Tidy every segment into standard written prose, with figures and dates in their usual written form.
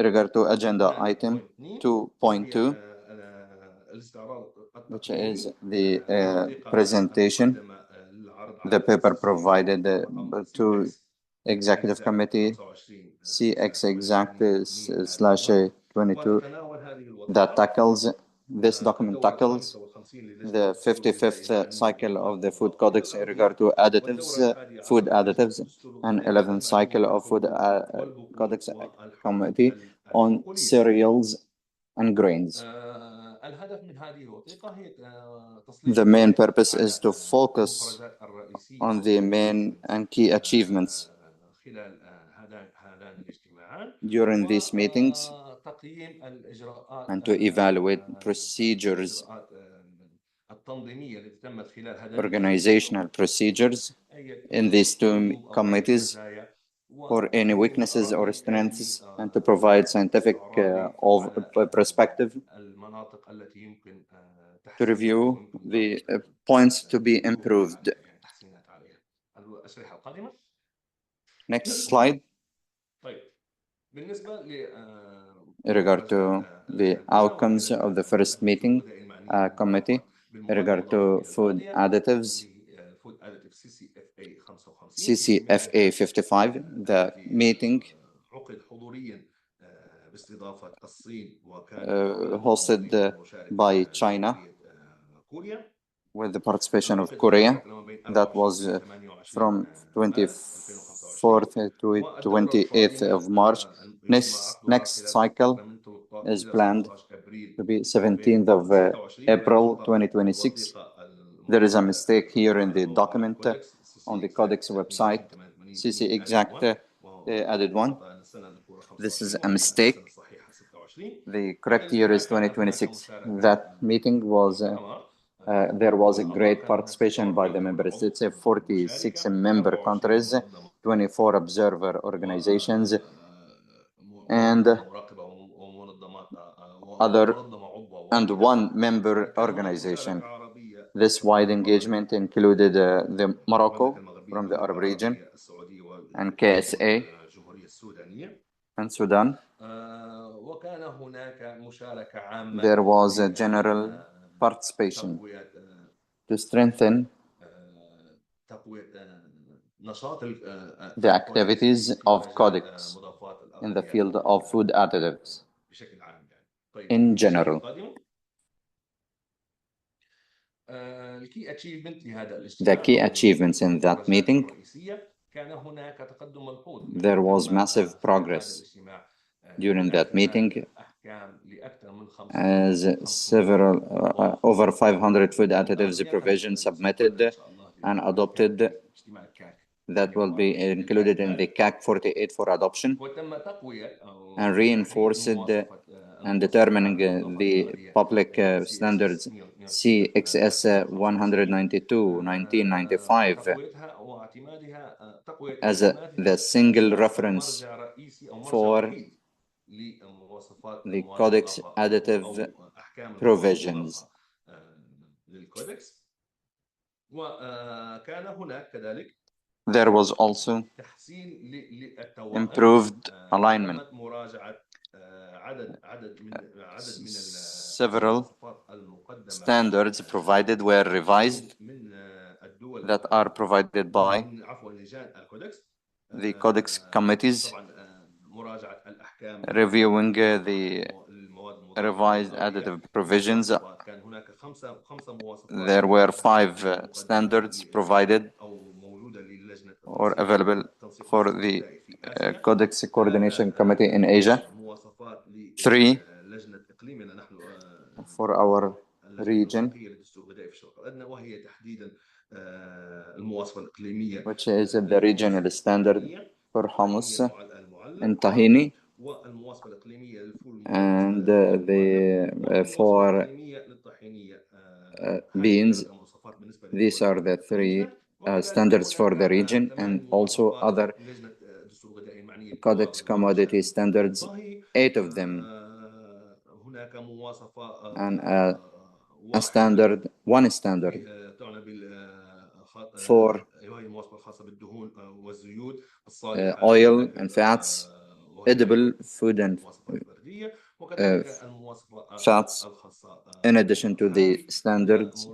regard to agenda item 2.2, which is the presentation, the paper provided to Executive Committee CCEXEC/22 that tackles, this document tackles the 55th cycle of the Food Codex in regard to additives, food additives, and 11th cycle of Food Codex Committee on cereals and grains. The main purpose is to focus on the main and key achievements during these meetings and to evaluate procedures, organizational procedures in these two committees for any weaknesses or strengths, and to provide scientific perspective to review the points to be improved. Next slide. In regard to the outcomes of the first meeting committee, in regard to food additives, CCFA 55, the meeting hosted by China with the participation of Korea. That was from 24th to 28th of March. Next cycle is planned to be 17th of April 2026. There is a mistake here in the document on the Codex website. CCEXEC added one. This is a mistake. The correct year is 2026. That meeting was, there was a great participation by the member states, 46 member countries, 24 observer organizations, and one member organization. This wide engagement included the Morocco from the Arab region, and KSA, and Sudan. There was a general participation to strengthen the activities of Codex in the field of food additives in general. The key achievements in that meeting, there was massive progress during that meeting, as several over 500 food additives provisions submitted and adopted that will be included in the CAC 48 for adoption, and reinforced and determining the public standards CXS 192/1995 as the single reference for the Codex additive provisions. There was also improved alignment. Several standards provided were revised that are provided by the Codex committees, reviewing the revised additive provisions. There were 5 standards provided or available for the Codex Coordination Committee in Asia, 3 for our region, which is the regional standard for hummus and tahini, and for beans. These are the 3 standards for the region, and also other Codex commodity standards, 8 of them, and one standard for oil and fats, edible food and fats, in addition to the standards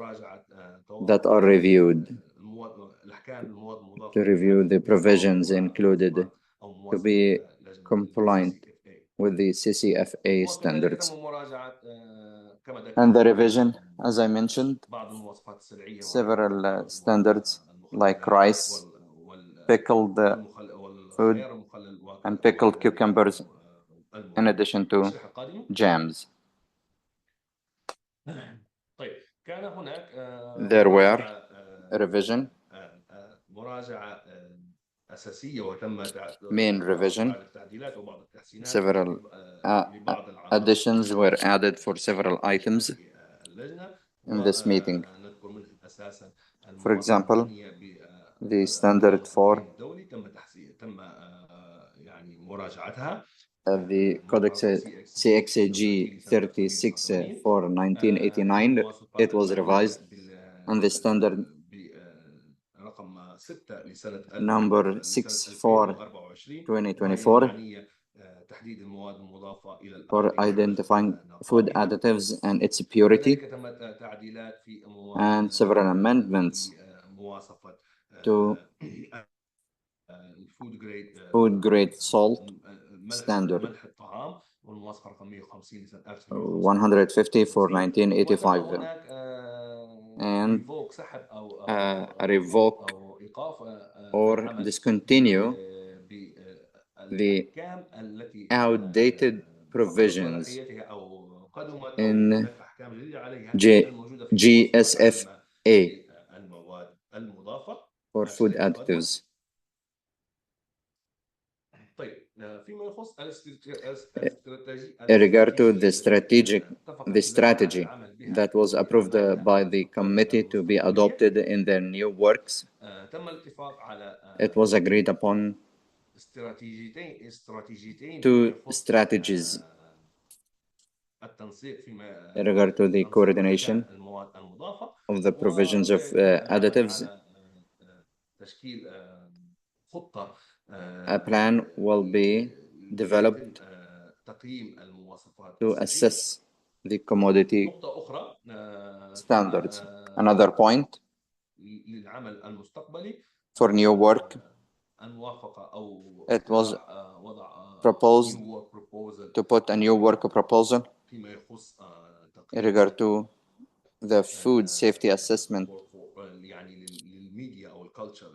that are reviewed, to review the provisions included to be compliant with the CCFA standards. And the revision, as I mentioned, several standards like rice, pickled food, and pickled cucumbers, in addition to jams. There were revision, main revision. Several additions were added for several items in this meeting. For example, the standard for the Codex CXEG 36 for 1989, it was revised, and the standard number 6 for 2024 for identifying food additives and its purity, and several amendments to food grade salt standard 150 for 1985, and revoke or discontinue the outdated provisions in GSFA for food additives. In regard to the strategy that was approved by the committee to be adopted in their new works, it was agreed upon two strategies in regard to the coordination of the provisions of additives. A plan will be developed to assess the commodity standards. Another point for new work, it was proposed to put a new work proposal in regard to the food safety assessment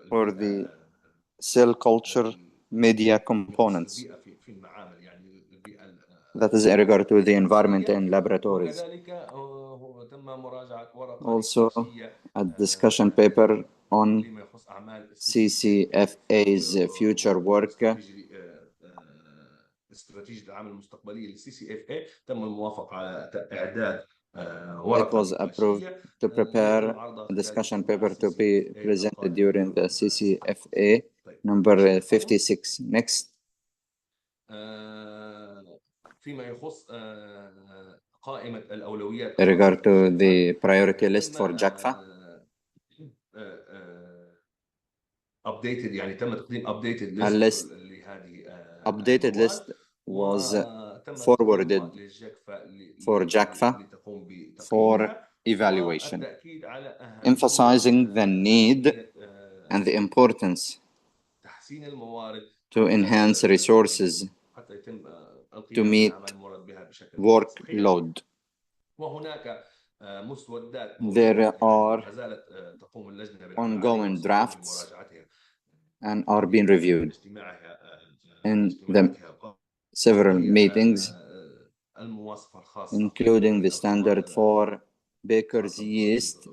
for the cell culture media components. That is in regard to the environment and laboratories. Also, a discussion paper on CCFA's future work. It was approved to prepare a discussion paper to be presented during the CCFA number 56. Next. In regard to the priority list for JACFA, updated list was forwarded for JACFA for evaluation, emphasizing the need and the importance to enhance resources to meet workload. There are ongoing drafts and are being reviewed in the several meetings, including the standard for baker's yeast,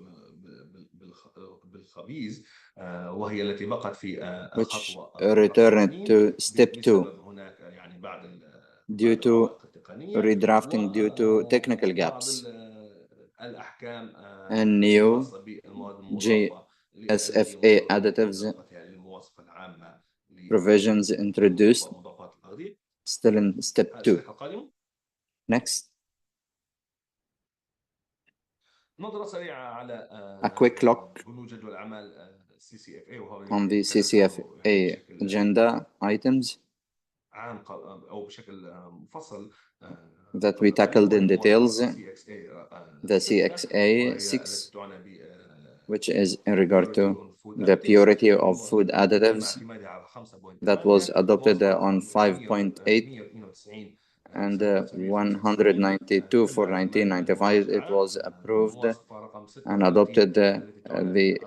which returned to step 2 due to redrafting due to technical gaps, and new GSFA additives provisions introduced, still in step 2. Next. A quick look on the CCFA agenda items. that we tackled in details, the CXA6, which is in regard to the purity of food additives, that was adopted on 5.8, and 192 for 1995. It was approved and adopted the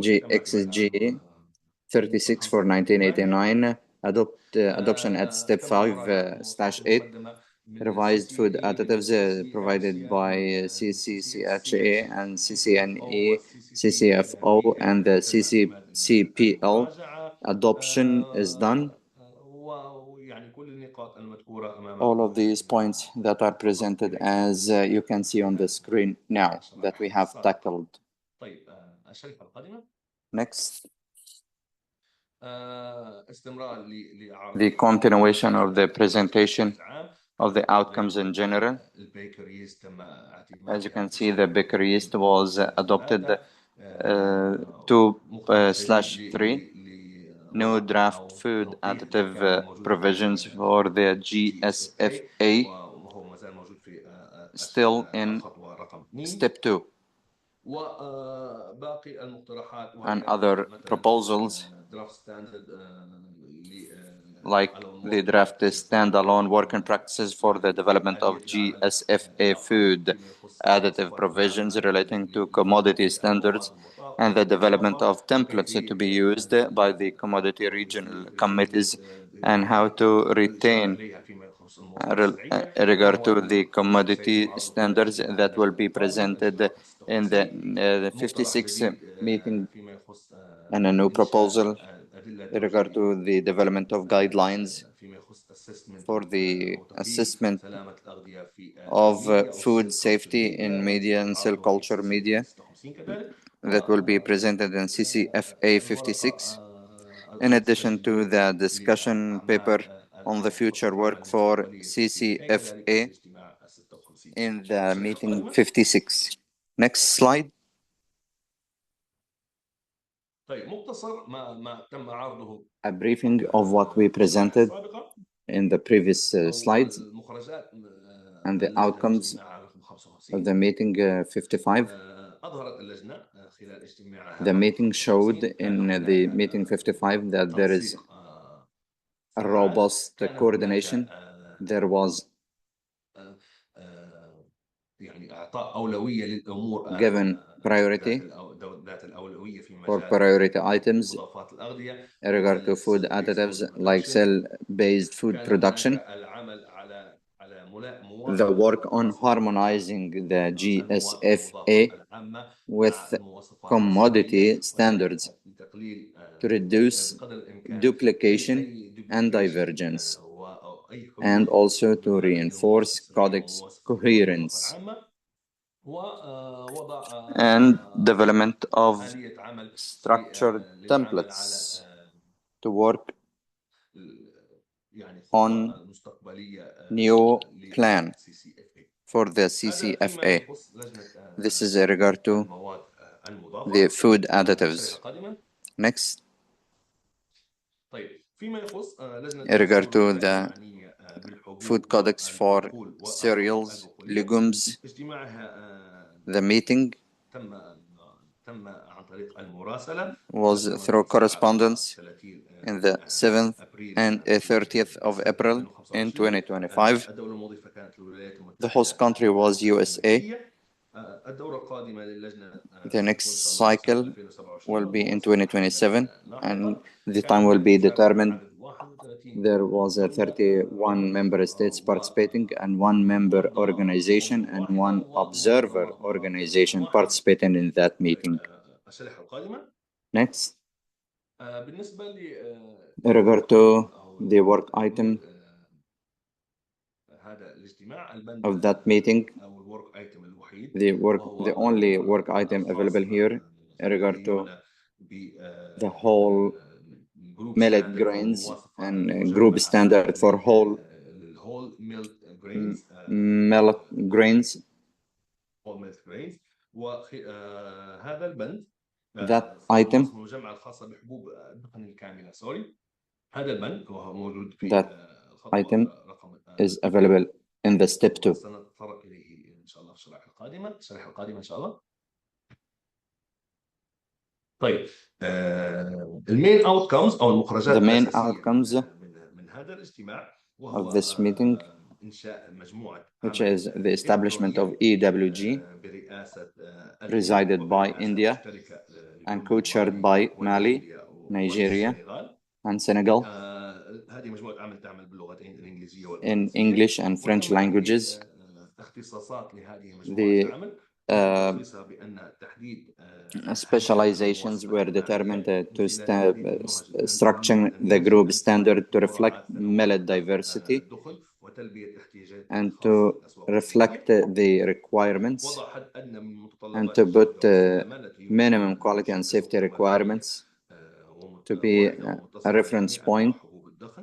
GXG 36 for 1989, adoption at step 5/8, revised food additives provided by CCCHA and CCNE, CCFO, and the CCCPL. Adoption is done. All of these points that are presented as you can see on the screen now that we have tackled. Next. The continuation of the presentation of the outcomes in general. As you can see, the baker yeast was adopted 2/3. New draft food additive provisions for the GSFA still in step 2. And other proposals like the draft standalone working practices for the development of GSFA food additive provisions relating to commodity standards and the development of templates to be used by the commodity regional committees and how to retain regard to the commodity standards that will be presented in the 56 meeting, and a new proposal in regard to the development of guidelines for the assessment of food safety in media and cell culture media that will be presented in CCFA 56, in addition to the discussion paper on the future work for CCFA in the meeting 56. Next slide. A briefing of what we presented in the previous slides and the outcomes of the meeting 55. The meeting showed in the meeting 55 that there is a robust coordination. There was given priority for priority items in regard to food additives like cell-based food production. The work on harmonizing the GSFA with commodity standards to reduce duplication and divergence, and also to reinforce Codex coherence, and development of structured templates to work on new plan for the CCFA. This is in regard to the food additives. Next. In regard to the food codex for cereals, legumes, the meeting was through correspondence in the 7th and 30th of April in 2025. The host country was USA. The next cycle will be in 2027, and the time will be determined. There was 31 member states participating and 1 member organization and 1 observer organization participating in that meeting. Next. In regard to the work item of that meeting, the only work item available here in regard to the whole millet grains and group standard for whole millet grains. That item هذا البند وهو موجود في That الخطوة item رقم is available in the step 2. سنتطرق إليه إن شاء الله في الشرائح القادمة إن شاء الله. طيب المين outcomes أو المخرجات الأساسية من هذا الاجتماع وهو of this meeting, إنشاء مجموعة which is the establishment of EWG, presided by India and co-chaired by Mali, Nigeria, and Senegal, هذه مجموعة عمل تعمل باللغتين الإنجليزية in English and French languages. اختصاصات لهذه مجموعة العمل وتلخيصها بأن تحديد specializations were determined to structure the group standard to reflect millet diversity and to reflect the requirements and to put minimum quality and safety requirements to be a reference point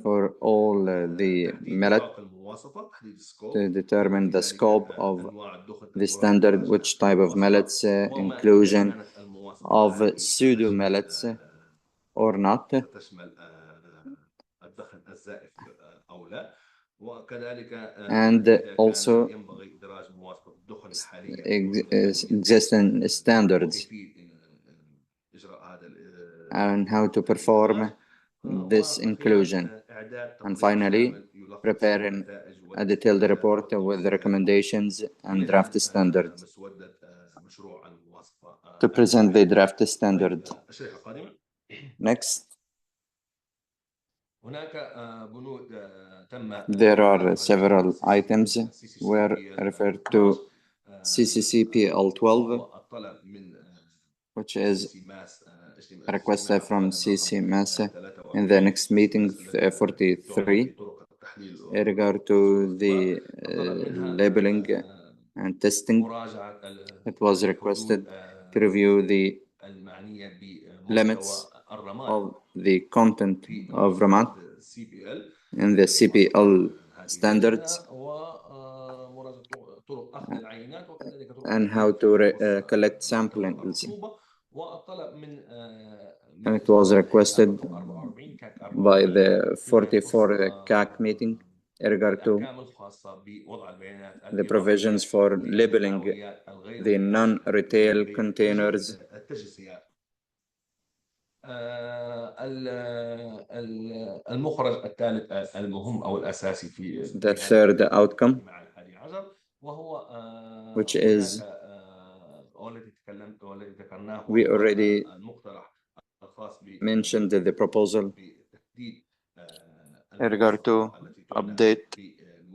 for all the millet to determine the scope of the standard, which type of millets, inclusion of pseudo millets or not, and also existing standards and how to perform this inclusion. And finally, preparing a detailed report with recommendations and draft standards to present the draft standard. Next. There are several items were referred to CCCPL12, which is requested from CCMAS in the next meeting 43 in regard to the labeling and testing. It was requested to review the limits of the content of Ramat in the CPL standards and how to collect samples. And it was requested by the 44 CAC meeting in regard to the provisions for labeling the non-retail containers. المخرج الثالث المهم أو الأساسي في the third outcome, which is we already mentioned the proposal in regard to update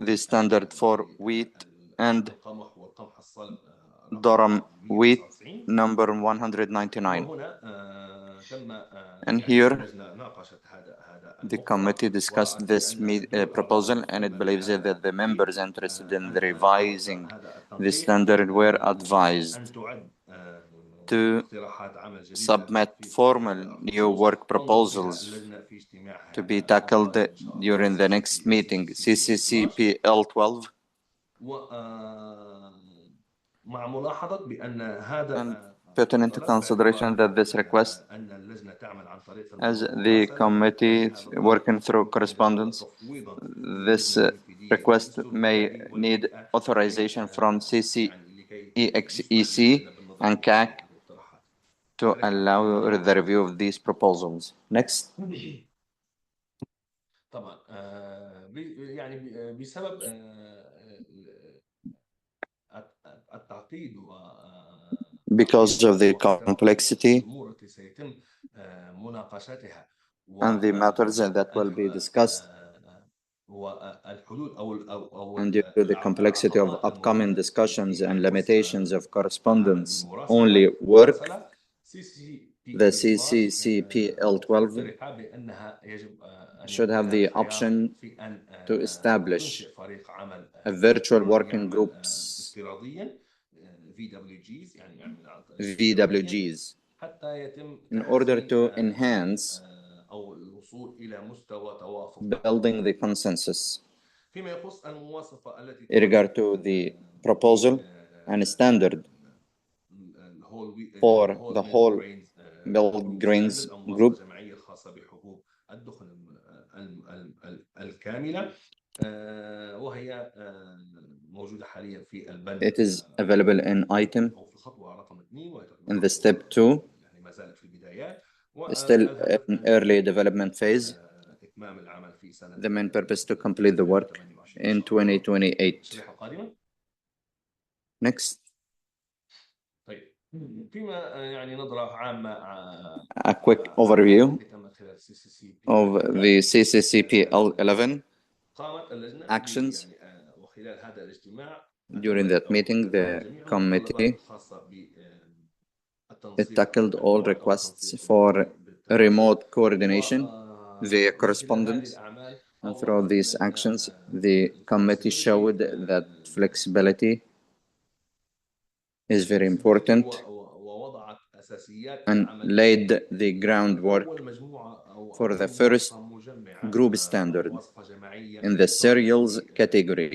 the standard for wheat and durum wheat number 199. And here the committee discussed this proposal, and it believes that the members interested in revising the standard were advised to submit formal new work proposals to be tackled during the next meeting, CCCPL12. And putting into consideration that this request, as the committee working through correspondence, this request may need authorization from CCEXEC and CAC to allow the review of these proposals. Next. طبعا يعني بسبب التعقيد because of the complexity and the matters that will be discussed, and due to the complexity of upcoming discussions and limitations of correspondence only work, the CCCPL12 should have the option to establish a virtual working groups, VWGs, in order to enhance building the consensus in regard to the proposal and standard for the whole milk grains group كاملة، وهي موجودة حاليا في البند It is available in item أو في الخطوة رقم 2 وهي in the step 2, يعني ما زالت في البدايات، still والهدف in early development phase. إتمام العمل في سنة The main purpose to complete the work in 2028. الشريحة القادمة. Next, طيب، فيما يعني نظرة عامة a quick overview تمت خلال CCCP of the CCCP 11 قامت اللجنة actions. يعني وخلال هذا الاجتماع During that meeting, the committee الخاصة it tackled all requests for remote coordination via correspondence. And through these actions, the committee showed that flexibility is very important and laid the groundwork for the first group standard in the cereals category.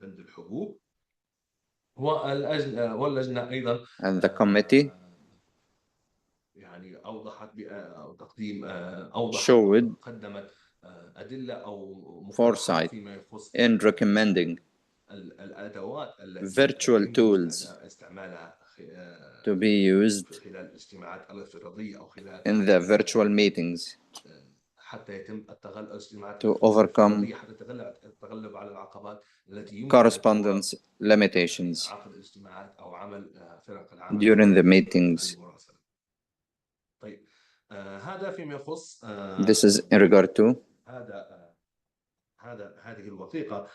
بند الحبوب. واللجنة أيضا And the committee يعني أوضحت تقديم أوضحت showed قدمت أدلة أو foresight فيما يخص in recommending الأدوات virtual tools استعمالها to be used خلال الاجتماعات الافتراضية أو خلال in the virtual meetings حتى يتم الاجتماعات to overcome حتى التغلب على العقبات التي يمكن correspondence limitations عقد الاجتماعات أو عمل فرق العمل during the meetings. طيب، هذا فيما يخص This is in regard to هذه الوثيقة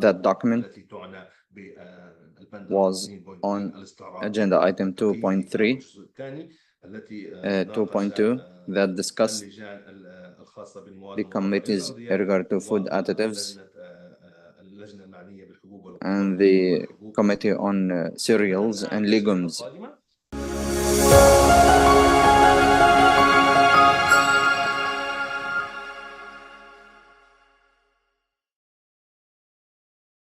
that document التي تعنى بالبند was on agenda item 2.3, التي 2.2 that discussed اللجان الخاصة بالمواد the committees in regard to food additives اللجنة المعنية بالحبوب and the committee on cereals and legumes.